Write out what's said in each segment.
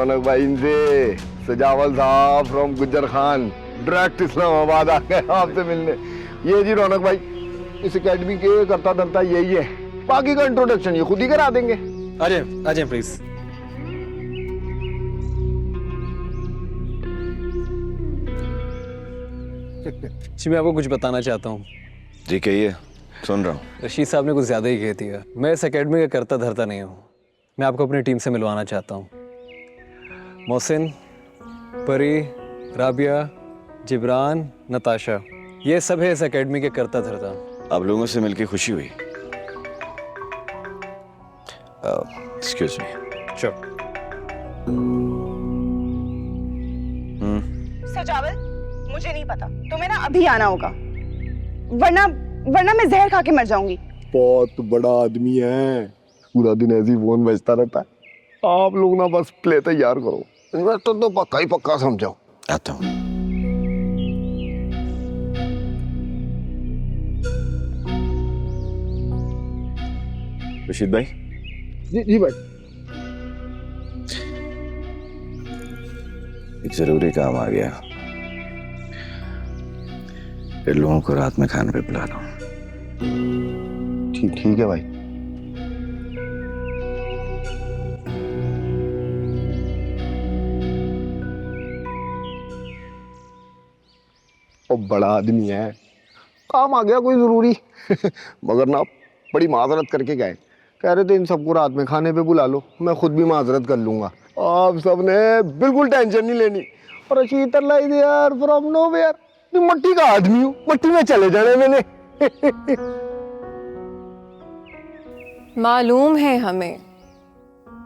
रौनक भाई इनसे। सजावल साहब फ्रॉम गुज्जर खान डायरेक्ट इस्लामाबाद आ गए आपसे मिलने। ये जी रौनक भाई, इस एकेडमी के करता धरता यही है, बाकी का इंट्रोडक्शन ये खुद ही करा देंगे। आ जाए प्लीज। जी मैं आपको कुछ बताना चाहता हूँ। जी कहिए, सुन रहा हूँ। रशीद साहब ने कुछ ज़्यादा ही कह दिया। मैं इस एकेडमी का करता धरता नहीं हूँ। मैं आपको अपनी टीम से मिलवाना चाहता हूँ। मोहसिन, परी, राबिया, जिब्रान, नताशा, ये सब है इस एकेडमी के करता धरता। आप लोगों से मिलकर खुशी हुई। Excuse me. श्योर। सजावल, मुझे नहीं पता, तुम्हें ना अभी आना होगा, वरना मैं जहर खा के मर जाऊंगी। बहुत बड़ा आदमी है, पूरा दिन ऐसे ही फोन बजता रहता है। आप लोग ना बस प्ले तैयार करो, इन्वेस्टर तो पक्का ही पक्का समझाओ। आता हूँ। रशीद भाई। जी भाई। एक जरूरी काम आ गया, फिर लोगों को रात में खाने पे बुला लो। ठीक है भाई। ओ बड़ा आदमी है, काम आ गया कोई जरूरी मगर ना बड़ी माजरत करके गए, कह रहे थे इन सबको रात में खाने पे बुला लो, मैं खुद भी माजरत कर लूंगा। आप सबने बिल्कुल टेंशन नहीं लेनी। और रशीद यार फ्रॉम नोवेयर, मट्टी का आदमी हूँ, मट्टी में चले जाने मैंने मालूम है हमें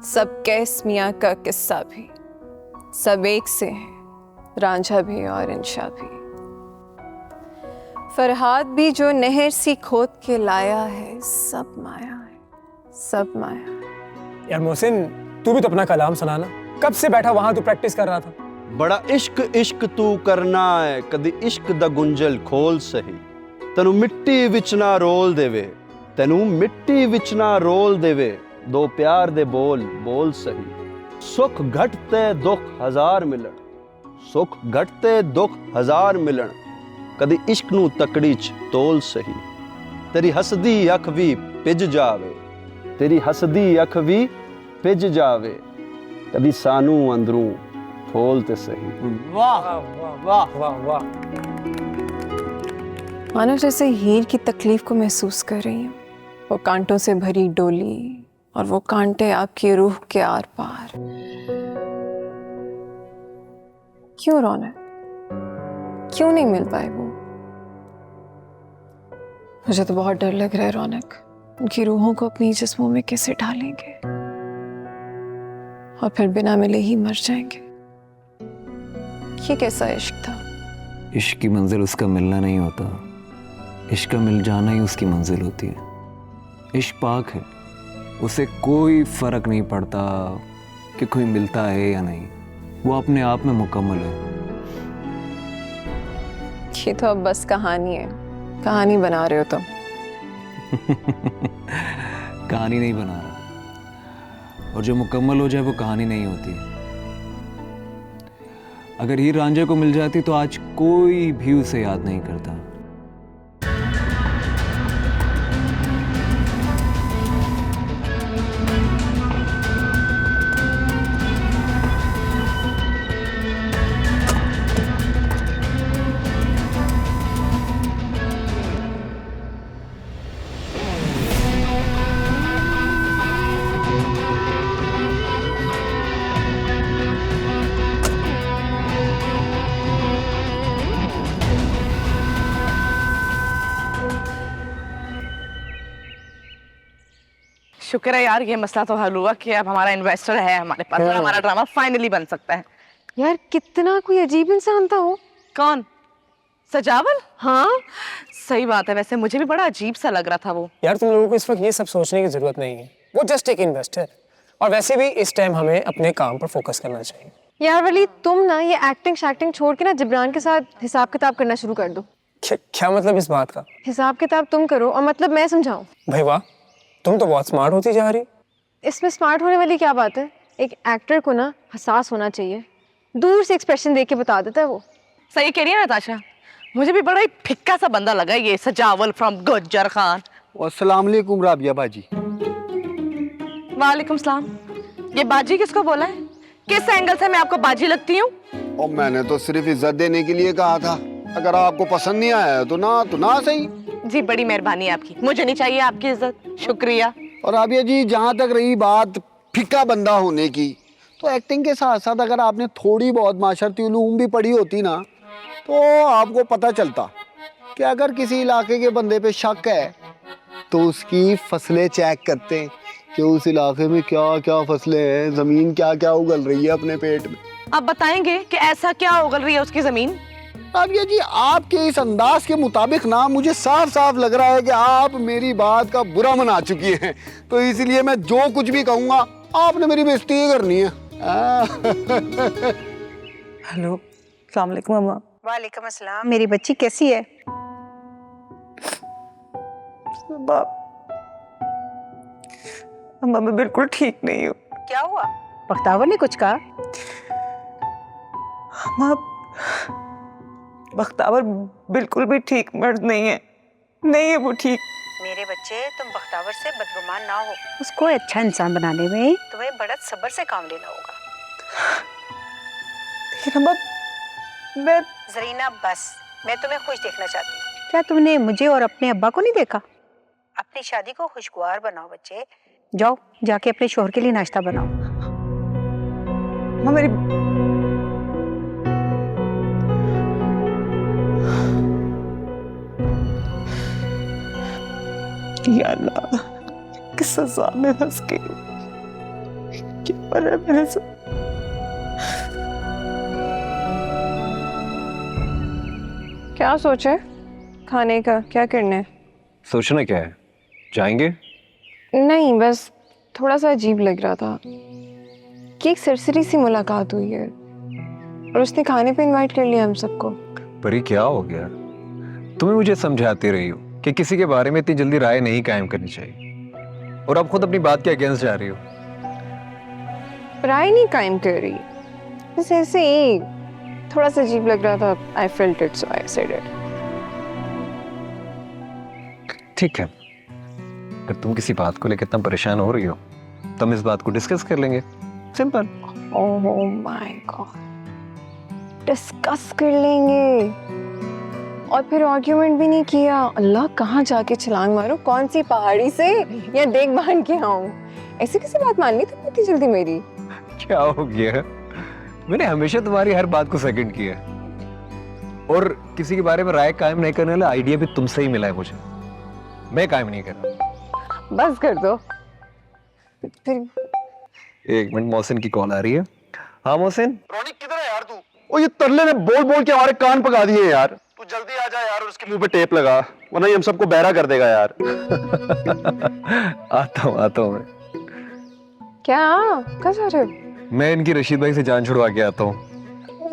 सब कैस मियाँ का किस्सा भी, सब एक से है, रांझा भी और इंशा भी। फरहाद भी जो नहर सी खोद के लाया है, सब माया है, सब माया है। यार मोहसिन, तू भी तो अपना कलाम सुनाना, कब से बैठा वहां तू प्रैक्टिस कर रहा था। बड़ा इश्क इश्क तू करना है, कदी इश्क दा गुंजल खोल सही, तेनू मिट्टी विच ना रोल देवे, तेनू मिट्टी विच ना रोल देवे, दो प्यार दे बोल बोल सही। सुख घटते दुख हजार मिलन, सुख घटते दुख हजार मिलन, कदी इश्क नू तकड़ी च तोल सही। तेरी हसदी अख भी पिज जावे, तेरी हसदी अख भी पिज जावे, कदी सानू अंदरू खोल ते सही। वाह वाह वाह वाह वाह। मानो जैसे हीर की तकलीफ को महसूस कर रही हूँ। वो कांटों से भरी डोली और वो कांटे आपकी रूह के आर पार। क्यों रौनक, क्यों नहीं मिल पाए वो? मुझे तो बहुत डर लग रहा है रौनक, उनकी रूहों को अपनी जिस्मों में कैसे ढालेंगे और फिर बिना मिले ही मर जाएंगे। ये कैसा इश्क था? इश्क की मंजिल उसका मिलना नहीं होता, इश्क का मिल जाना ही उसकी मंजिल होती है। इश्क पाक है, उसे कोई फर्क नहीं पड़ता कि कोई मिलता है या नहीं, वो अपने आप में मुकम्मल है। ये तो अब बस कहानी है, कहानी बना रहे हो तुम। कहानी नहीं बना रहा, और जो मुकम्मल हो जाए वो कहानी नहीं होती। अगर हीर रांझे को मिल जाती तो आज कोई भी उसे याद नहीं करता। शुक्र है यार, ये मसला तो हल हुआ कि अब हमारा इन्वेस्टर है हमारे पास, और हमारा ड्रामा फाइनली बन सकता है। यार कितना कोई अजीब इंसान था वो। कौन? सजावल? हाँ सही बात है, वैसे मुझे भी बड़ा अजीब सा लग रहा था वो। यार तुम लोगों को इस वक्त ये सब सोचने की जरूरत नहीं है, वो जस्ट एक इन्वेस्टर, और वैसे भी इस टाइम हमें अपने काम पर फोकस करना चाहिए। यार वली, तुम ना ये एक्टिंग शैक्टिंग छोड़ के ना जिब्रान के साथ हिसाब किताब करना शुरू कर दो। क्या मतलब इस बात का? हिसाब किताब तुम करो और मतलब मैं समझाऊं। भाई वाह, तुम तो बहुत स्मार्ट होती जा रही। इसमें स्मार्ट होने वाली क्या बात है? एक एक्टर को ना एहसास होना चाहिए, दूर से एक्सप्रेशन देख के बता देता है वो। सही कह रही है नताशा, मुझे भी बड़ा ही फिक्का सा बंदा लगा ये सजावल फ्रॉम गुज्जर खान। अस्सलाम वालेकुम राबिया बाजी। वालेकुम सलाम। ये बाजी किसको बोला है? किस एंगल से मैं आपको बाजी लगती हूँ? और मैंने तो सिर्फ इज्जत देने के लिए कहा था, अगर आपको पसंद नहीं आया तो ना सही। जी बड़ी मेहरबानी आपकी, मुझे नहीं चाहिए आपकी इज्जत, शुक्रिया। और राबिया जी, जहाँ तक रही बात फिक्का बंदा होने की, तो एक्टिंग के साथ साथ अगर आपने थोड़ी बहुत माशरती उलूम भी पढ़ी होती ना, तो आपको पता चलता कि अगर किसी इलाके के बंदे पे शक है तो उसकी फसलें चेक करते हैं कि उस इलाके में क्या क्या फसलें हैं, जमीन क्या क्या उगल रही है अपने पेट में। आप बताएंगे कि ऐसा क्या उगल रही है उसकी जमीन? राबिया जी, आपके इस अंदाज के मुताबिक ना मुझे साफ साफ लग रहा है कि आप मेरी बात का बुरा मना चुकी हैं, तो इसलिए मैं जो कुछ भी कहूँगा आपने मेरी बेइज्जती ही करनी है। हेलो, अस्सलाम वालेकुम अम्मा। वालेकुम अस्सलाम। मेरी बच्ची कैसी है? अम्मा मैं बिल्कुल ठीक नहीं हूँ। क्या हुआ? बख्तावर ने कुछ कहा? अम्मा बख्तावर बिल्कुल भी ठीक मर्द नहीं है, नहीं है वो ठीक। मेरे बच्चे, तुम बख्तावर से बदगुमान ना हो। उसको अच्छा इंसान बनाने में तुम्हें बड़ा सब्र से काम लेना होगा। लेकिन अम्मा मैं जरीना बस, मैं तुम्हें खुश देखना चाहती हूँ। क्या तुमने मुझे और अपने अब्बा को नहीं देखा? अपनी शादी को खुशगवार बनाओ बच्चे। जाओ जाके अपने शोहर के लिए नाश्ता बनाओ। अम्मा मेरी या अल्लाह, किस सजा में फंस गई, क्या हो रहा है मेरे साथ? क्या सोचे खाने का, क्या करना है? सोचना क्या है, जाएंगे? नहीं, बस थोड़ा सा अजीब लग रहा था कि एक सरसरी सी मुलाकात हुई है और उसने खाने पे इनवाइट कर लिया हम सबको। परी क्या हो गया? तुम्हें मुझे समझाती रही हो कि किसी के बारे में इतनी जल्दी राय नहीं कायम करनी चाहिए, और अब खुद अपनी बात के अगेंस्ट जा रही हो। राय नहीं कायम कर रही, बस ऐसे ही थोड़ा सा अजीब लग रहा था। I felt it so I said it. ठीक है, अगर तुम किसी बात को लेकर इतना परेशान हो रही हो तो हम इस बात को डिस्कस कर लेंगे, simple. Oh my God, discuss कर लेंगे और फिर आर्ग्यूमेंट भी नहीं किया। अल्लाह, कहाँ जाके छलांग मारो, कौन सी पहाड़ी से या देख भान के आऊं? ऐसी किसी बात मान ली तुम इतनी जल्दी मेरी? क्या हो गया? मैंने हमेशा तुम्हारी हर बात को सेकंड किया है, और किसी के बारे में राय कायम नहीं करने वाला आइडिया भी तुमसे ही मिला है मुझे। मैं कायम नहीं कर रहा। बस कर दो फिर। एक मिनट, मोहसिन की कॉल आ रही है। हाँ मोहसिन। रौनक किधर है यार तू? ओ ये तरले ने बोल बोल के हमारे कान पका दिए यार। तू जल्दी आ जा यार और उसके मुंह पे टेप लगा, वरना ये हम सबको बहरा कर देगा यार। आता हूँ मैं। क्या कहाँ जा रहे हो? मैं इनकी रशीद भाई से जान छुड़वा के आता हूँ।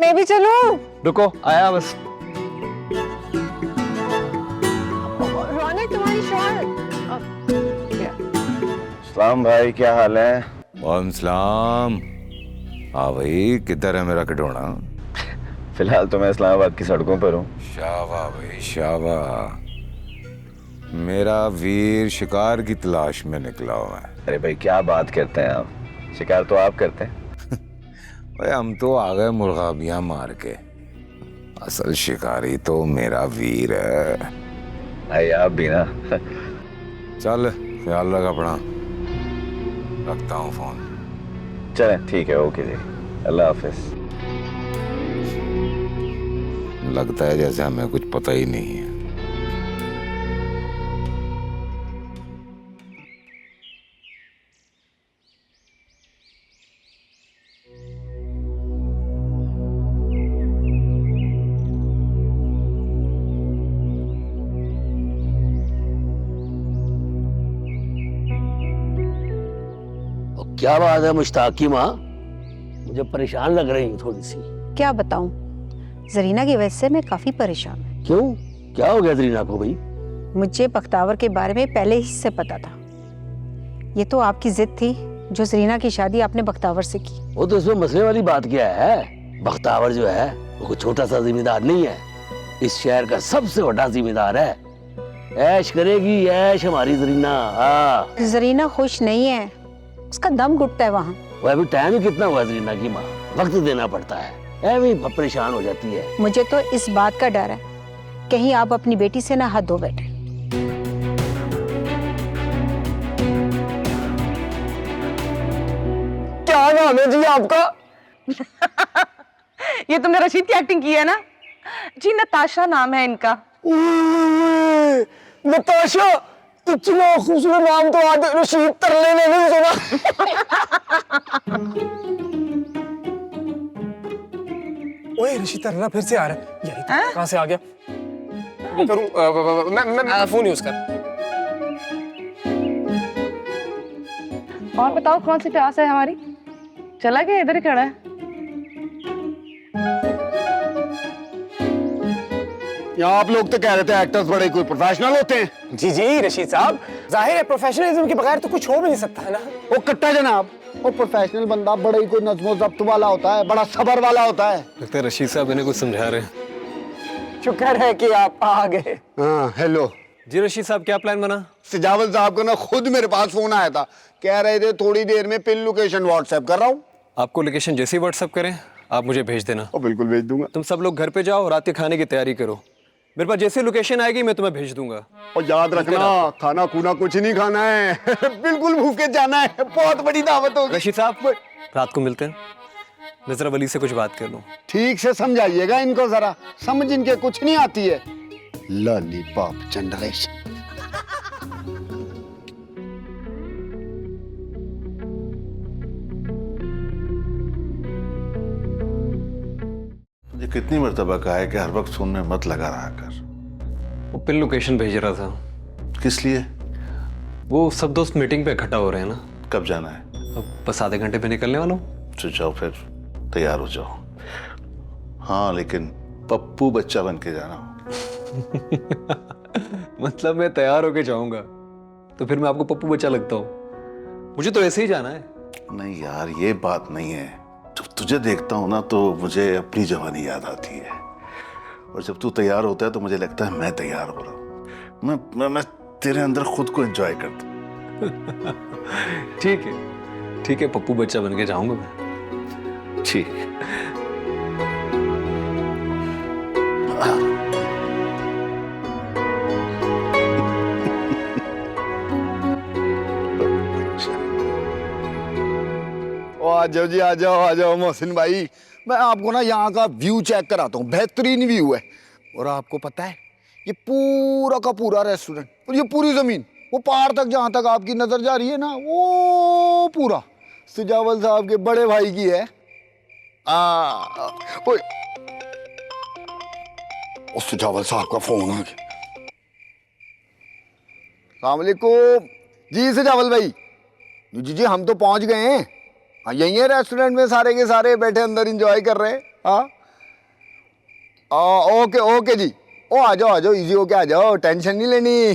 मैं भी चलूं? रुको, आया बस। रौनक, तुम्हारी शॉल। सलाम भाई, क्या हाल है? वालेकुम सलाम। हाँ भाई, किधर है मेरा खिडौना? फिलहाल तो मैं इस्लामाबाद की सड़कों पर हूँ। शाबाश भाई शाबाश। मेरा वीर शिकार की तलाश में निकला हुआ है। अरे भाई क्या बात करते हैं आप, शिकार तो आप करते हैं। भाई हम तो आ गए मुर्गाबियां मार के, असल शिकारी तो मेरा वीर है। भाई आप भी ना। चल ख्याल रख अपना, रखता हूँ फोन। चलें ठीक है, ओके जी, अल्लाह हाफिज। लगता है जैसे हमें कुछ पता ही नहीं है। क्या बात है मुश्ताक की माँ, मुझे परेशान लग रही हूँ थोड़ी सी। क्या बताऊं, जरीना की वजह से मैं काफी परेशान हूँ। क्यों, क्या हो गया जरीना को भाई? मुझे बख्तावर के बारे में पहले ही से पता था। ये तो आपकी जिद थी जो जरीना की शादी आपने बख्तावर से की। वो तो इसमें मसले वाली बात क्या है? बख्तावर जो है वो कोई छोटा सा जिम्मेदार नहीं है, इस शहर का सबसे बड़ा जिम्मेदार है। ऐश करेगी ऐश हमारी जरीना। हाँ, जरीना खुश नहीं है, उसका दम घुटता है वहाँ। वो अभी टाइम ही कितना हुआ जरीना की माँ, वक्त देना पड़ता है, ऐਵੇਂ ही परेशान हो जाती है। मुझे तो इस बात का डर है कहीं आप अपनी बेटी से ना हाथ धो बैठे। क्या नाम है जी आपका? ये तुमने रशीद की एक्टिंग की है ना जी? नताशा नाम है इनका। नताशा, इतना खूबसूरत नाम तो आज रशीद तरले ने नहीं सुना। ओए रशीद तरला फिर से आ रहा है, यही तो कहाँ से आ गया? करूं मैं फोन यूज कर। और बताओ कौन सी क्लास है हमारी? चला गया, इधर ही खड़ा है। यहाँ आप लोग तो कह रहे थे एक्टर्स बड़े कोई प्रोफेशनल होते हैं। जी जी रशीद साहब, जाहिर है प्रोफेशनलिज्म के बगैर तो कुछ हो भी नहीं सकता है ना। वो कट्टा जनाब, वो प्रोफेशनल बंदा बड़ा ही कोई नज़्मो ज़ब्त वाला होता है, बड़ा सबर वाला होता है। लगता है रशीद साहब इन्हें कुछ समझा रहे हैं। शुक्र है कि आप आ गए। हाँ हेलो जी रशीद साहब, क्या प्लान बना? सिजावल साहब का ना खुद मेरे पास फोन आया था, कह रहे थे थोड़ी देर में पिन लोकेशन व्हाट्सएप कर रहा हूँ। आपको लोकेशन जैसे ही व्हाट्सएप करें आप मुझे भेज देना। बिल्कुल भेज दूंगा। तुम सब लोग घर पे जाओ, रात के खाने की तैयारी करो। मेरे पास जैसे लोकेशन आएगी मैं तुम्हें भेज दूंगा। और याद रखना खाना खूना कुछ नहीं खाना है। बिल्कुल भूखे जाना है, बहुत बड़ी दावत होगी। रशीद साहब रात को मिलते हैं, मैं जरा वली से कुछ बात कर लूं। ठीक से समझाइएगा इनको, जरा समझ इनके कुछ नहीं आती है। Lollipop generation. मुझे कितनी मर्तबा कहा है कि हर वक्त फोन में मत लगा रहा कर। वो पिन लोकेशन भेज रहा था। किस लिए? वो सब दोस्त मीटिंग पे इकट्ठा हो रहे हैं ना। कब जाना है? अब बस आधे घंटे पे निकलने वाला हूँ। तो जाओ फिर, तैयार हो जाओ। हाँ लेकिन पप्पू बच्चा बन के जाना। मतलब मैं तैयार होके जाऊंगा तो फिर मैं आपको पप्पू बच्चा लगता हूँ? मुझे तो ऐसे ही जाना है। नहीं यार, ये बात नहीं है। जब तुझे देखता हूं ना तो मुझे अपनी जवानी याद आती है, और जब तू तैयार होता है तो मुझे लगता है मैं तैयार हो रहा हूं। मैं तेरे अंदर खुद को एंजॉय करता हूं। ठीक है, पप्पू बच्चा बन के जाऊंगा मैं। ठीक। आ जाओ जी, आ जाओ मोहसिन भाई। मैं आपको ना यहाँ का व्यू चेक कराता हूँ, बेहतरीन व्यू है। और आपको पता है ये पूरा का पूरा रेस्टोरेंट और ये पूरी जमीन, वो पहाड़ तक जहाँ तक आपकी नजर जा रही है ना, वो पूरा सिजावल साहब के बड़े भाई की है। ओए, सिजावल साहब का फोन आ गया। अस्सलाम वालेकुम जी सिजावल भाई। जी हम तो पहुंच गए हैं। हाँ यही है रेस्टोरेंट में, सारे के सारे बैठे अंदर एंजॉय कर रहे हैं। हाँ ओके जी। ओ आ जाओ इजी होके आ जाओ, टेंशन नहीं लेनी।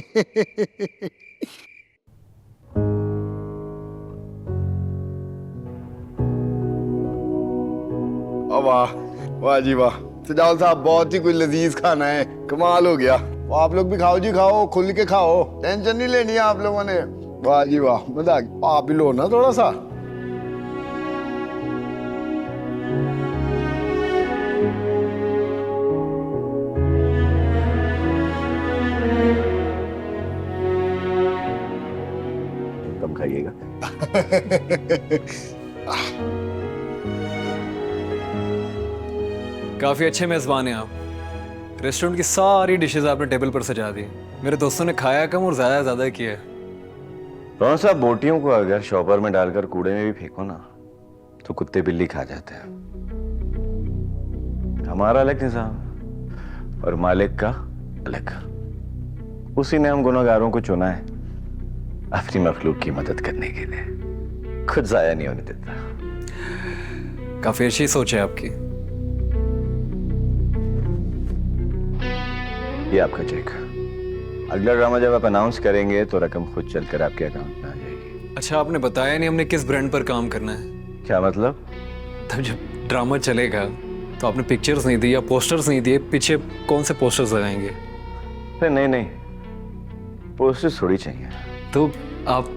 वाह जी वाह, सिजावल साहब बहुत ही कोई लजीज खाना है, कमाल हो गया। आप लोग भी खाओ जी, खाओ खुल के खाओ, टेंशन नहीं लेनी है आप लोगों ने। वाह जी वाह, मजा आ गया। आप भी लो ना थोड़ा सा। कम खाइएगा। काफी अच्छे मेजबान हैं आप। रेस्टोरेंट की सारी डिशेस आपने टेबल पर सजा दी। मेरे दोस्तों ने खाया कम और ज्यादा किया। कौन सा बोटियों को अगर शॉपर में डालकर कूड़े में भी फेंको ना तो कुत्ते बिल्ली खा जाते हैं। हमारा अलग निजाम और मालिक का अलग। उसी ने हम गुनहगारों को चुना है अपनी मखलूक की मदद करने के लिए, खुद जाया नहीं होने देता। काफी अच्छी सोच है आपकी। ये आपका चेक। अगला ड्रामा जब आप अनाउंस करेंगे तो रकम खुद चलकर आपके अकाउंट में आ जाएगी। अच्छा आपने बताया नहीं हमने किस ब्रांड पर काम करना है। क्या मतलब? तब जब ड्रामा चलेगा तो आपने पिक्चर्स नहीं दी या पोस्टर्स नहीं दिए, पीछे कौन से पोस्टर्स लगाएंगे? अरे नहीं, पोस्टर्स थोड़ी चाहिए। तो आप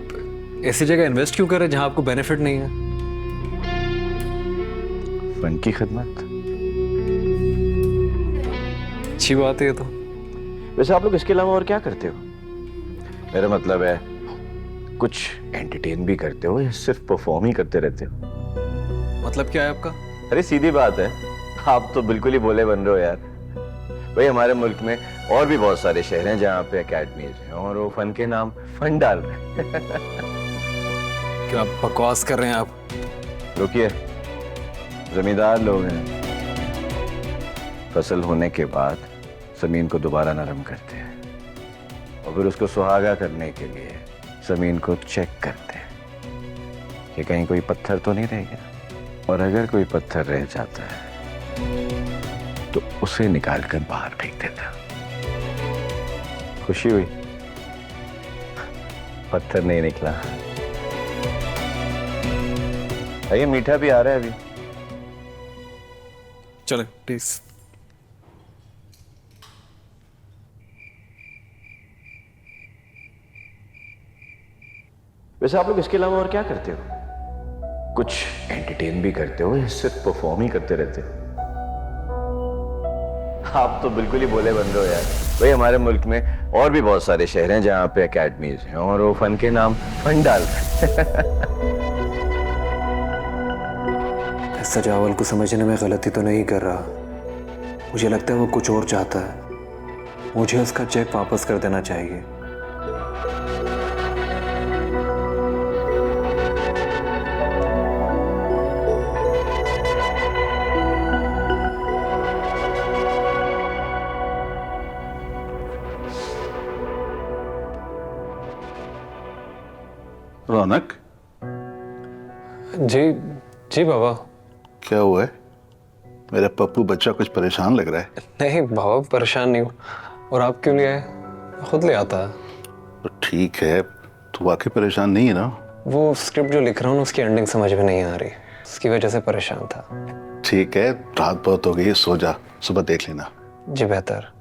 ऐसी जगह इन्वेस्ट क्यों कर रहे हैं जहां आपको बेनिफिट नहीं है? फन की खिदमत। अच्छी बात है ये तो। वैसे आप लोग इसके अलावा और क्या करते हो? मेरा मतलब है कुछ एंटरटेन भी करते हो या सिर्फ परफॉर्म ही करते रहते हो? मतलब क्या है आपका? अरे सीधी बात है, आप तो बिल्कुल ही बोले बन रहे हो यार। भाई हमारे मुल्क में और भी बहुत सारे शहर हैं जहाँ पे एकेडमीज हैं और वो फन के नाम फन डाल रहे हैं। क्या आप बकवास कर रहे हैं आप? रुकिए, जमींदार लोग हैं, फसल होने के बाद जमीन को दोबारा नरम करते हैं और फिर उसको सुहागा करने के लिए जमीन को चेक करते हैं कि कहीं कोई पत्थर तो नहीं रह गया, और अगर कोई पत्थर रह जाता है तो उसे निकालकर बाहर फेंक देता। खुशी हुई? पत्थर नहीं निकला। ये मीठा भी आ रहा है अभी। चलो प्लीज। वैसे आप लोग इसके अलावा और क्या करते हो? कुछ एंटरटेन भी करते हो या सिर्फ परफॉर्म ही करते रहते हो? आप तो बिल्कुल ही बोले बन रहे हो यार। भाई हमारे मुल्क में और भी बहुत सारे शहर हैं जहाँ पे एकेडमीज हैं और वो फन के नाम फन डाल रहे हैं। सजावल को समझने में गलती तो नहीं कर रहा। मुझे लगता है वो कुछ और चाहता है। मुझे उसका चेक वापस कर देना चाहिए। रौनक, जी जी बाबा। क्या हुआ है? मेरा पप्पू बच्चा कुछ परेशान लग रहा है। नहीं बाबा, परेशान नहीं हूँ। और आप क्यों ले आए? खुद ले आता है। तो ठीक है, तू वाकई परेशान नहीं है ना? वो स्क्रिप्ट जो लिख रहा हूँ उसकी एंडिंग समझ में नहीं आ रही, उसकी वजह से परेशान था। ठीक है, रात बहुत हो गई, सो जा, सुबह देख लेना। जी बेहतर।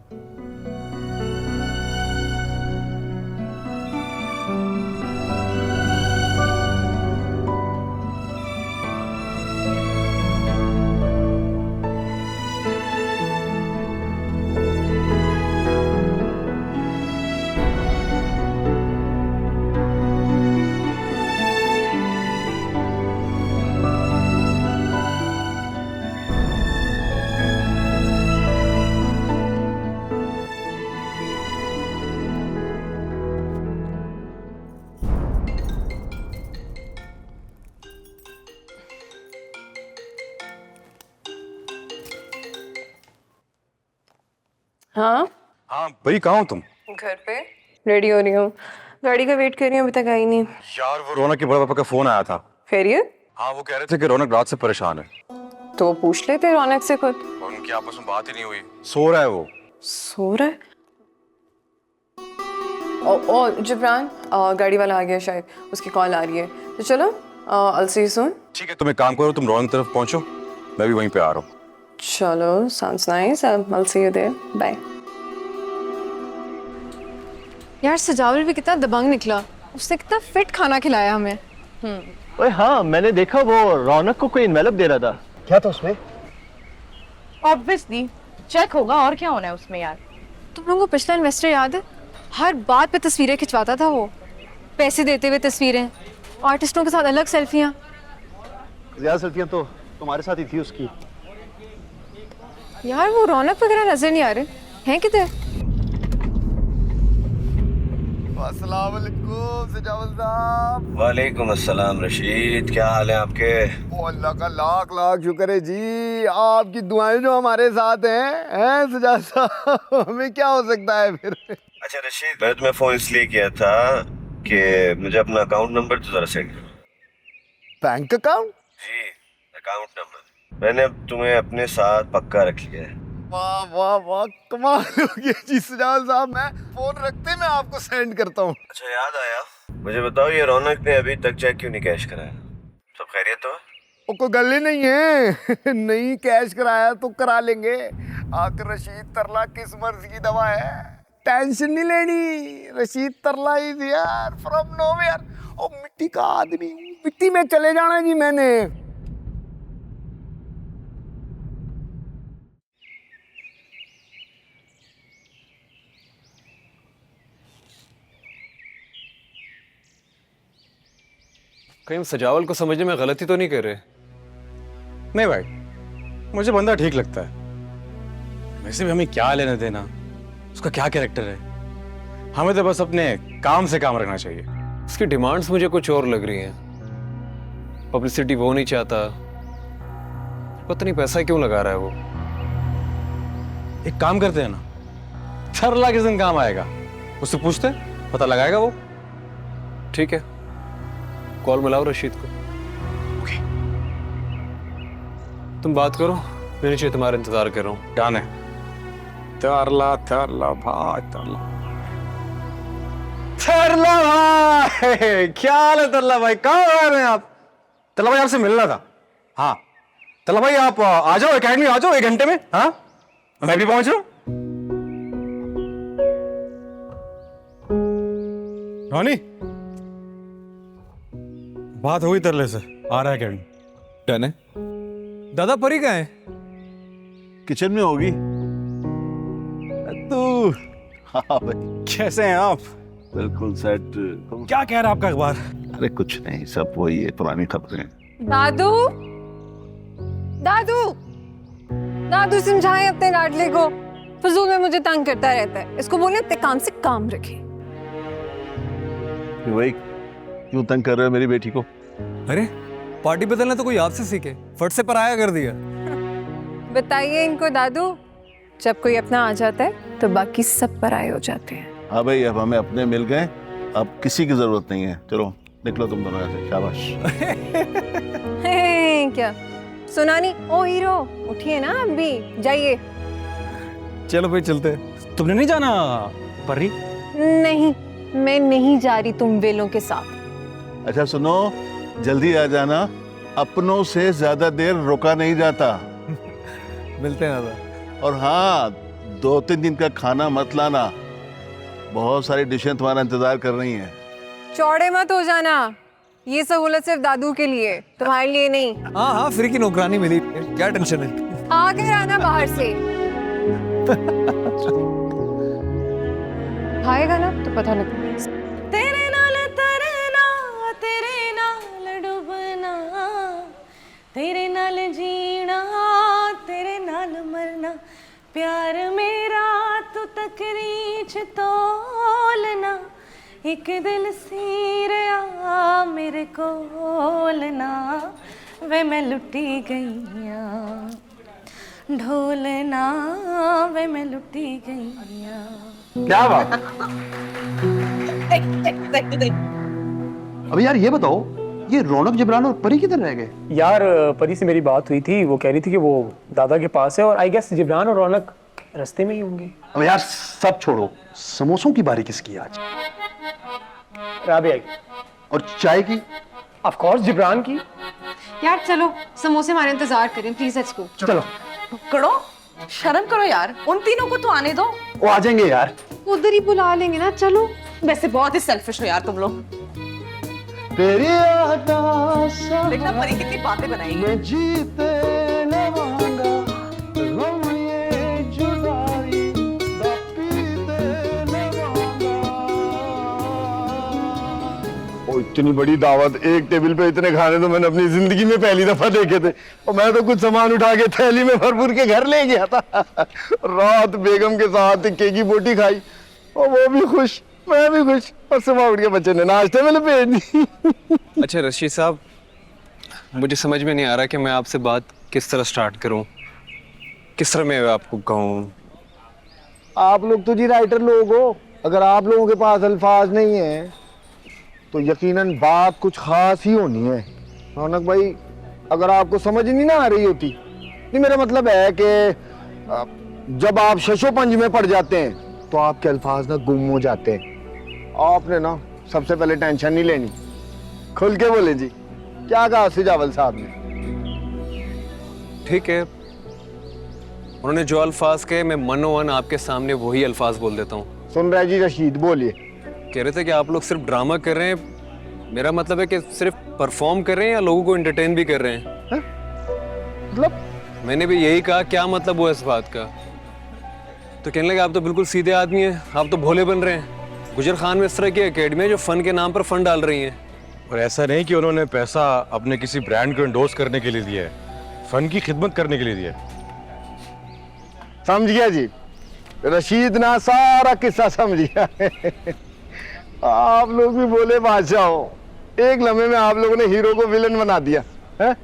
हाँ हाँ भाई, कहाँ हो तुम? घर पे रेडी हो रही हूँ। गाड़ी का वेट कर रही हूँ, अभी तक आई नहीं। यार वो रौनक के बड़े पापा का फोन आया था। फिर ये? हाँ, वो कह रहे थे कि रौनक रात से परेशान है। तो पूछ लेते रौनक से खुद। उनकी आपस में बात ही नहीं हुई। सो रहा है वो। सो रहा है? और जिब्रान, गाड़ी वाला आ गया शायद, उसकी कॉल आ रही है। तो चलो I'll see you soon। ठीक है, तुम एक काम करो, तुम रौनक की तरफ पहुंचो, मैं भी वहीं पे आ रहा हूँ। चलो, sounds nice। I'll see you there। Bye। यार सजावल भी कितना दबंग निकला। उसने कितना फिट खाना खिलाया हमें। ओए हाँ, मैंने देखा वो रौनक को कोई इन्वेलप दे रहा था। क्या था उसमें? ऑब्वियसली चेक होगा, और क्या होना है उसमें यार। तुम लोगों को पिछला इन्वेस्टर याद है? हर बात पे तस्वीरें खिंचवाता था वो। पैसे देते हुए तस्वीरें, आर्टिस्टों के साथ अलग सेल्फियां। ज्यादा सेल्फियां तो तुम्हारे साथ ही थी उसकी। यार वो रौनक वगैरह नजर नहीं आ रहे हैं किधर? अस्सलाम वालेकुम सजावल साहब। वालेकुम अस्सलाम रशीद, क्या हाल है आपके? ओ अल्लाह का लाख लाख शुक्र है जी, आपकी दुआएं जो हमारे साथ हैं सजावल साहब, हमें क्या हो सकता है फिर। अच्छा रशीद, मैंने तुम्हें फोन इसलिए किया था कि मुझे अपना अकाउंट नंबर तो जरा सेंड करो। Bank account? जी, अकाउंट नंबर मैंने तुम्हें अपने साथ पक्का रख लिया है। वाह वाह वाह, कमाल हो गया जी सजावल साहब। मैं फोन रखते मैं आपको सेंड करता हूँ। अच्छा याद आया, मुझे बताओ ये रौनक ने अभी तक चेक क्यों नहीं कैश कराया? सब खैरियत तो है? वो कोई गल ही नहीं है। नहीं कैश कराया तो करा लेंगे। आकर रशीद तरला किस मर्ज की दवा है, टेंशन नहीं लेनी। रशीद तरला इज यार फ्रॉम नोवेयर। ओ मिट्टी का आदमी, मिट्टी में चले जाना जी मैंने। कहीं हम सजावल को समझने में गलती तो नहीं कर रहे? नहीं भाई, मुझे बंदा ठीक लगता है। वैसे भी हमें क्या लेना देना, उसका क्या कैरेक्टर है, हमें तो बस अपने काम से काम रखना चाहिए। उसकी डिमांड्स मुझे कुछ और लग रही हैं। पब्लिसिटी वो नहीं चाहता, पता नहीं पैसा क्यों लगा रहा है वो। एक काम करते हैं ना, सरला किस दिन काम आएगा, उससे पूछते, पता लगाएगा वो। ठीक है, कॉल मिलाओ रशीद को। तुम बात करो, मैं नीचे तुम्हारा इंतजार कर रहा हूँ। डन है। तरला तरला भाई, तरला तरला भाई, क्या हाल है तरला भाई? कहाँ आ रहे हैं आप? तरला भाई आपसे मिलना था। हाँ तरला भाई, आप आ जाओ एकेडमी, आ जाओ 1 घंटे में। हाँ मैं भी पहुंच रहा हूँ। रोनी, बात हुई तरले से, आ रहा है एकेडमी। डन है। दादा परी कहाँ है? किचन में होगी। तू हाँ भाई, कैसे हैं आप? बिल्कुल सेट। क्या कह रहा है आपका अखबार? अरे कुछ नहीं, सब वही है, पुरानी खबरें। दादू, दादू, दादू समझाएं अपने लाडले को, फजूल में मुझे तंग करता रहता है। इसको बोले अपने काम से काम रखे। भाई क्यों तंग कर रहे हो मेरी बेटी को? अरे पार्टी बदलना तो कोई आपसे सीखे, फट से पराया कर दिया। बताइए इनको दादू, जब कोई अपना आ जाता है तो बाकी सब पराये हो जाते हैं। हाँ भाई, अब हमें अपने मिल गए, अब किसी की जरूरत नहीं है। चलो निकलो तुम दोनों ऐसे, शाबाश। क्या सुना नहीं? ओ हीरो, उठिए ना आप भी, जाइए। चलो भाई चलते हैं। तुमने नहीं जाना परी? नहीं, मैं नहीं जा रही तुम वेलों के साथ। अच्छा सुनो, जल्दी आ जाना, अपनों से ज्यादा देर रुका नहीं जाता। मिलते हैं दादा। और हाँ, 2-3 दिन का खाना मत लाना, बहुत सारी डिशें तुम्हारा इंतजार कर रही हैं। चौड़े मत हो जाना, ये सहूलत सिर्फ दादू के लिए, तुम्हारे लिए नहीं। हाँ हाँ, फ्री की नौकरानी मिली, क्या टेंशन है। आकर आना बाहर से। खाएगा ना तो पता नहीं। तेरे नाल तरना, तेरे नाल डूबना, तेरे नाल जीना, तेरे नाल मरना, प्यार मेरा तू तकरीच तोलना, एक दिल सीरिया मेरे कोलना, वे मैं लुटी गईया ढोलना, वे मैं लुटी गईया। क्या बात? अब यार ये बताओ, ये रौनक जिब्रान और परी किधर रह गए? यार परी से मेरी बात हुई थी, वो कह रही थी कि वो दादा के पास है, और आई गेस जिब्रान और रौनक रास्ते में ही होंगे। अब यार सब छोड़ो, समोसों की बारी किसकी आज? राबिया की। और चाय की? ऑफ कोर्स जिब्रान की। यार चलो, समोसे हमारे इंतजार करें, प्लीज लेट्स गो। चलो। करो, शर्म करो यार, उन तीनों को तो आने दो। वो आ जाएंगे यार। उधर ही बुला लेंगे ना, चलो। वैसे बहुत ही सेल्फिश हो यार तुम लोग। तेरी देखना परी कितनी बातें बनाएगी। मैं जीते लवांगा, गम ये जुदाई दा पीते लवांगा। ओ इतनी बड़ी दावत, एक टेबल पे इतने खाने तो मैंने अपनी जिंदगी में पहली दफा देखे थे। और मैं तो कुछ सामान उठा के थैली में भरपूर के घर ले गया था। रात बेगम के साथ टिक्के की बोटी खाई, और वो भी खुश, मैं भी खुश, और सुबह उठ के बच्चे ने नाश्ते में लपेट दी। अच्छा रशीद साहब, मुझे समझ में नहीं आ रहा कि मैं आपसे बात किस तरह स्टार्ट करूं, किस तरह मैं आपको कहूं। आप लोग तो जी राइटर लोग हो, अगर आप लोगों के पास अल्फाज नहीं है तो यकीनन बात कुछ खास ही होनी है। रौनक भाई, अगर आपको समझ नहीं ना आ रही होती, नहीं मेरा मतलब है कि जब आप शशोपंज में पड़ जाते हैं तो आपके अल्फाज ना गुम हो जाते हैं। आपने ना सबसे पहले टेंशन नहीं लेनी। खुल के बोले जी, क्या कहा सिजावल साहब ने? ठीक है, उन्होंने जो अल्फाज कहे मैं मनोवन आपके सामने वही अल्फाज बोल देता हूँ। सुन रहे जी रशीद, बोलिए। कह रहे थे कि आप लोग सिर्फ ड्रामा कर रहे हैं, मेरा मतलब है कि सिर्फ परफॉर्म कर रहे हैं या लोगों को एंटरटेन भी कर रहे हैं? मतलब मैंने भी यही कहा, क्या मतलब हुआ इस बात का? तो कहने लगे आप तो बिल्कुल सीधे आदमी हैं, आप तो भोले बन रहे हैं। गुजर खान में इस तरह की एकेडमी है जो फन के नाम पर फंड डाल रही हैं। और ऐसा नहीं कि उन्होंने पैसा अपने किसी ब्रांड को एंडोर्स करने के लिए दिया है, फन की खिदमत करने के लिए दिया है। समझ गया जी, रशीद ना सारा किस्सा समझ गया। आप लोग भी बोले बादशाह हो, एक लम्हे में आप लोगों ने हीरो को विलन बना दिया है?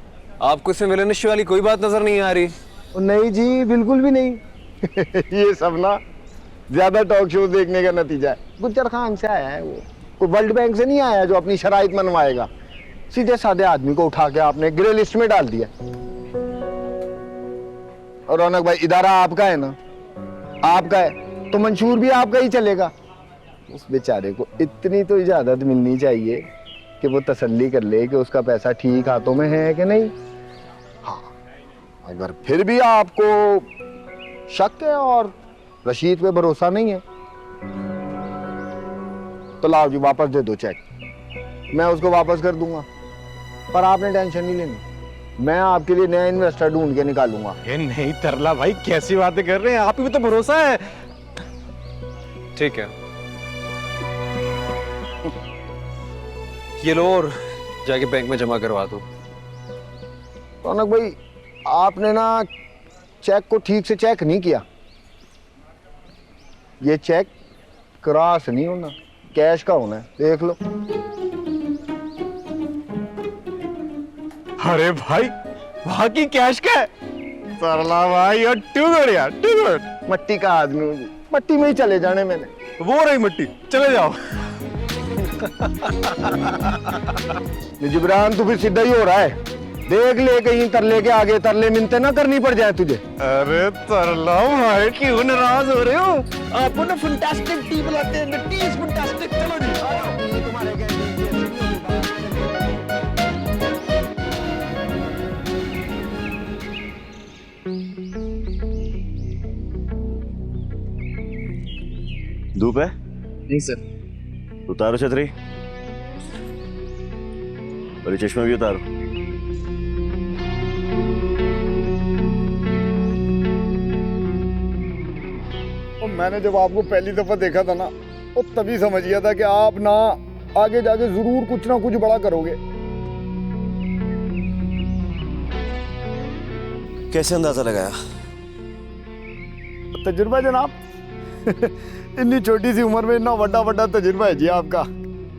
आपको इसमें विलनिश वाली कोई बात नजर नहीं आ रही? नहीं जी, बिल्कुल भी नहीं। ये सब ना ज्यादा टॉक शो देखने का नतीजा है। गुज्जर खान से आया है वो, कोई वर्ल्ड बैंक से नहीं आया जो अपनी शराइत मनवाएगा। सीधे साधे आदमी को उठा के आपने ग्रे लिस्ट में डाल दिया। और रौनक भाई, इदारा आपका है ना, आपका है तो मंशूर भी आपका ही चलेगा। उस बेचारे को इतनी तो इजाजत मिलनी चाहिए कि वो तसल्ली कर ले कि उसका पैसा ठीक हाथों में है कि नहीं। हाँ, अगर फिर भी आपको शक है और रशीद पे भरोसा नहीं है तो लाओ जी, वापस दे दो चेक, मैं उसको वापस कर दूंगा। पर आपने टेंशन नहीं लेनी, मैं आपके लिए नया इन्वेस्टर ढूंढ के निकालूंगा। ये नहीं तरला भाई, कैसी बातें कर रहे हैं, आप ही पे तो भरोसा है। ठीक है, ये लो और जाके बैंक में जमा करवा दो। रौनक भाई, आपने ना चेक को ठीक से चेक नहीं किया। ये चेक क्रॉस नहीं होना, कैश का होना है, देख लो। अरे भाई, वहां की कैश का है? तरला भाई, और टू गुड यार, टू गुड। मट्टी का आदमी हूँ, मट्टी में ही चले जाने मैंने। वो रही मिट्टी, चले जाओ। ये जिब्रान तू भी सीधा ही हो रहा है, देख ले कहीं तरले के आगे तरले मिनते ना करनी पड़ जाए तुझे। अरे तरला भाई, क्यों नाराज हो रहे हो? आपको ना फंटास्टिक टी बुलाते हैं, टी इज फंटास्टिक। चलो जी, तुम्हारे धूप है? नहीं सर। उतारो छतरी और ये चश्मा भी उतारो। और मैंने जब आपको पहली दफा देखा था ना, वो तभी समझ गया था कि आप ना आगे जाके जरूर कुछ ना कुछ बड़ा करोगे। कैसे अंदाजा लगाया? तजुर्बा जनाब। इतनी छोटी सी उम्र में इतना बड़ा बड़ा तजुर्बा है जी आपका,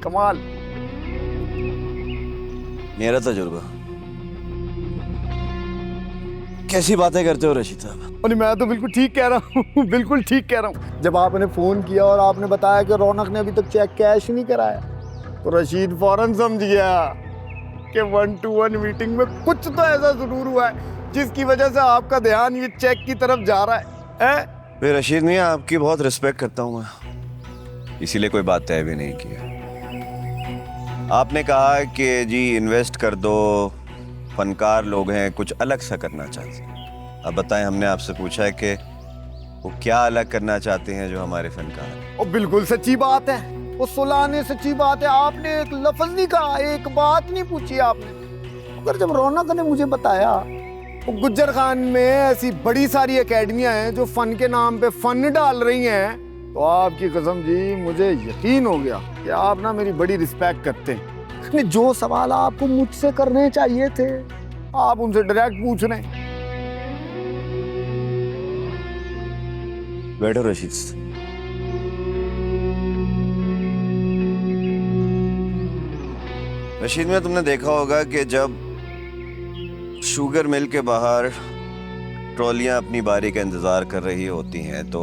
कमाल। मेरा तजुर्बा? कैसी बातें करते हो रशीद साहब? और मैं तो बिल्कुल ठीक कह रहा हूँ, बिल्कुल ठीक कह रहा हूँ। जब आपने फोन किया और आपने बताया कि रौनक ने अभी तक चेक कैश नहीं कराया, तो रशीद फौरन समझ गया कि 1-to-1 मीटिंग में कुछ तो ऐसा जरूर हुआ है जिसकी वजह से आपका ध्यान ये चेक की तरफ जा रहा है? मैं रशीद मियां आपकी बहुत रिस्पेक्ट करता हूँ मैं, इसीलिए कोई बात तय भी नहीं की। आपने कहा कि जी इन्वेस्ट कर दो, फनकार लोग हैं, कुछ अलग सा करना चाहते हैं। अब बताएं, हमने आपसे पूछा है कि वो क्या अलग करना चाहते हैं जो हमारे फनकार हैं। और बिल्कुल सच्ची बात है, वो सुलाने सच्ची बात है। आपने एक लफ्ज नहीं कहा, एक बात नहीं पूछी आपने। अगर जब रौनक ने मुझे बताया वो गुज्जर खान में ऐसी बड़ी सारी एकेडमियां हैं जो फन के नाम पे फन डाल रही हैं, तो आपकी कसम जी मुझे यकीन हो गया कि आप ना मेरी बड़ी रिस्पेक्ट करते हैं। जो सवाल आपको मुझसे करने चाहिए थे आप उनसे डायरेक्ट पूछ रहे हैं। बैठो रशीद। रशीद में तुमने देखा होगा कि जब शुगर मिल के बाहर ट्रॉलियां अपनी बारी का इंतजार कर रही होती हैं तो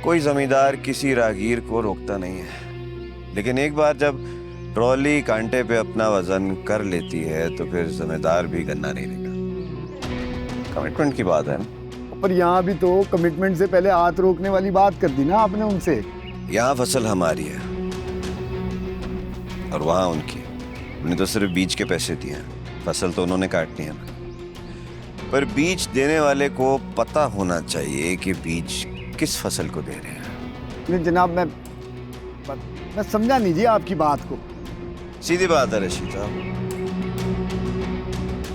कोई जमींदार किसी राहगीर को रोकता नहीं है, लेकिन एक बार जब ट्रॉली कांटे पे अपना वजन कर लेती है तो फिर जमींदार भी गन्ना नहीं लेगा। कमिटमेंट की बात है ना। पर यहाँ भी तो कमिटमेंट से पहले हाथ रोकने वाली बात कर दी ना आपने उनसे। यहाँ फसल हमारी है, और वहाँ उनकी। उन्हें तो सिर्फ बीज के पैसे दिए हैं, फसल तो उन्होंने काटनी है ना। पर बीज देने वाले को पता होना चाहिए कि बीज किस फसल को दे रहे हैं। नहीं जनाब, मैं समझा नहीं जी आपकी बात को। सीधी बात है रशीद साहब,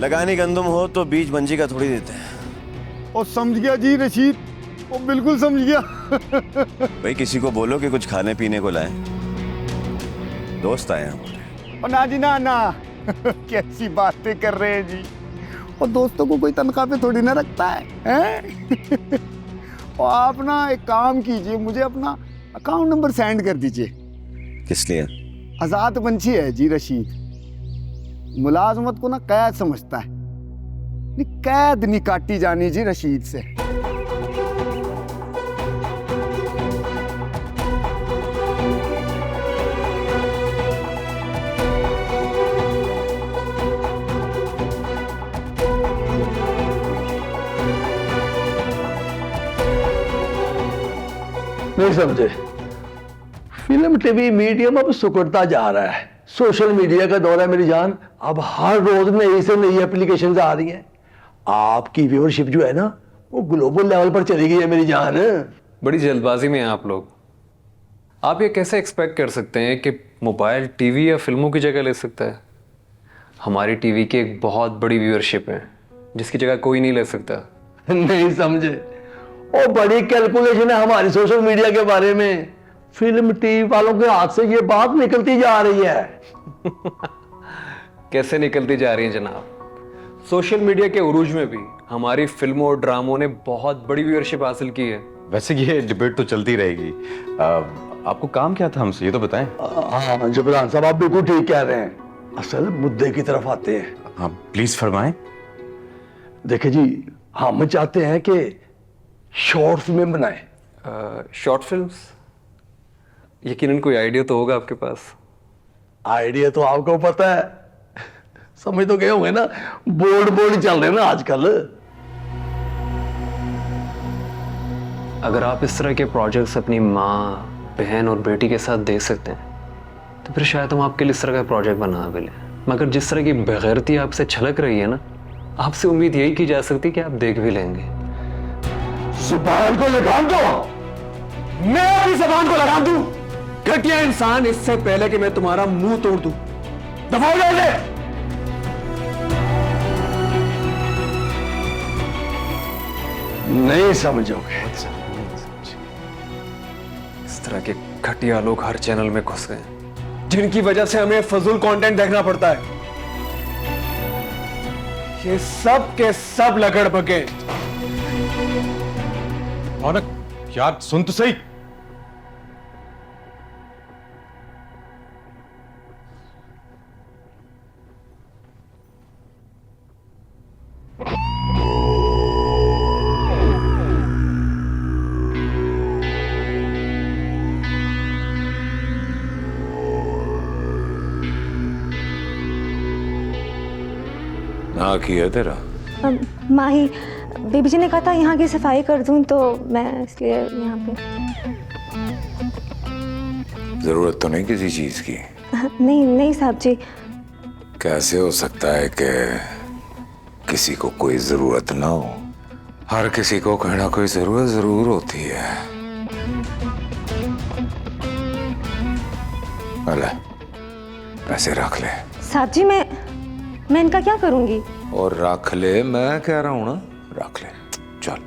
लगानी गंदम हो तो बीज मंजी का थोड़ी देते हैं। और समझ गया जी रशीद, वो बिल्कुल समझ गया। भाई किसी को बोलो कि कुछ खाने पीने को लाएं, दोस्त आए हैं हमारे। और ना जी ना कैसी बातें कर रहे हैं जी। और दोस्तों को कोई तनख्वाह पे थोड़ी ना रखता है, हैं? और आप ना एक काम कीजिए, मुझे अपना अकाउंट नंबर सेंड कर दीजिए। किस लिए? आजाद पंछी है जी रशीद, मुलाजमत को ना कैद समझता है। कैद नहीं काटी जानी जी रशीद से। नहीं समझे, फिल्म टीवी मीडियम अब सिकुड़ता जा रहा है। सोशल मीडिया का दौर है मेरी जान। अब हर रोज नई से नई एप्लीकेशंस आ रही हैं। आपकी व्यूअरशिप जो है ना, वो ग्लोबल लेवल पर चली गई है मेरी जान। बड़ी जल्दबाजी में हैं आप लोग। आप ये कैसे एक्सपेक्ट कर सकते हैं कि मोबाइल टीवी या फिल्मों की जगह ले सकता है? हमारी टीवी की एक बहुत बड़ी व्यूअरशिप है जिसकी जगह कोई नहीं ले सकता। नहीं समझे, और बड़ी कैलकुलेशन है हमारी सोशल मीडिया के बारे में। फिल्म टीवी वालों के हाथ से ये बात निकलती जा रही है। कैसे निकलती जा रही है जनाब? सोशल मीडिया के उरूज में भी हमारी फिल्मों और ड्रामों ने बहुत बड़ी व्यूअरशिप हासिल की है। वैसे ये डिबेट तो चलती रहेगी। आपको काम क्या था हमसे, ये तो बताएं। हाँ जिब्रान साहब, आप बिल्कुल ठीक कह रहे हैं। असल मुद्दे की तरफ आते हैं। हाँ प्लीज फरमाएं। देखिए जी, हम चाहते हैं कि शॉर्ट फिल्में बनाएं। Short films? यकीनन कोई आइडिया तो होगा आपके पास। आइडिया तो आपको पता है, समझ तो गए होंगे ना, बोर्ड चल रहे हैं ना आजकल। अगर आप इस तरह के प्रोजेक्ट्स अपनी माँ, बहन और बेटी के साथ दे सकते हैं तो फिर शायद हम आपके लिए इस तरह का प्रोजेक्ट बना भी लें। मगर जिस तरह की बेगैरती आपसे छलक रही है ना, आपसे उम्मीद यही की जा सकती कि आप देख भी लेंगे। जुबान को लगाम दो। मैं अपनी जुबान को लगाम दूं? घटिया इंसान, इससे पहले कि मैं तुम्हारा मुंह तोड़ दूं, दफा हो जाओ। नहीं समझोगे। इस तरह के घटिया लोग हर चैनल में घुस गए, जिनकी वजह से हमें फजूल कंटेंट देखना पड़ता है। ये सब के सब लगड़ बगे। रौनक यार सुन तो सही। ना किया तेरा? माही, बेबी जी ने कहा था यहाँ की सफाई कर दूं, तो मैं इसलिए यहाँ पे। जरूरत तो नहीं किसी चीज की? नहीं साहब जी। कैसे हो सकता है कि किसी को कोई जरूरत ना हो? हर किसी को कोई ना कोई जरूरत जरूर होती है। अले, पैसे रख ले। साहब जी, मैं इनका क्या करूंगी? और रख ले, मैं कह रहा हूं ना, रख ले। चल।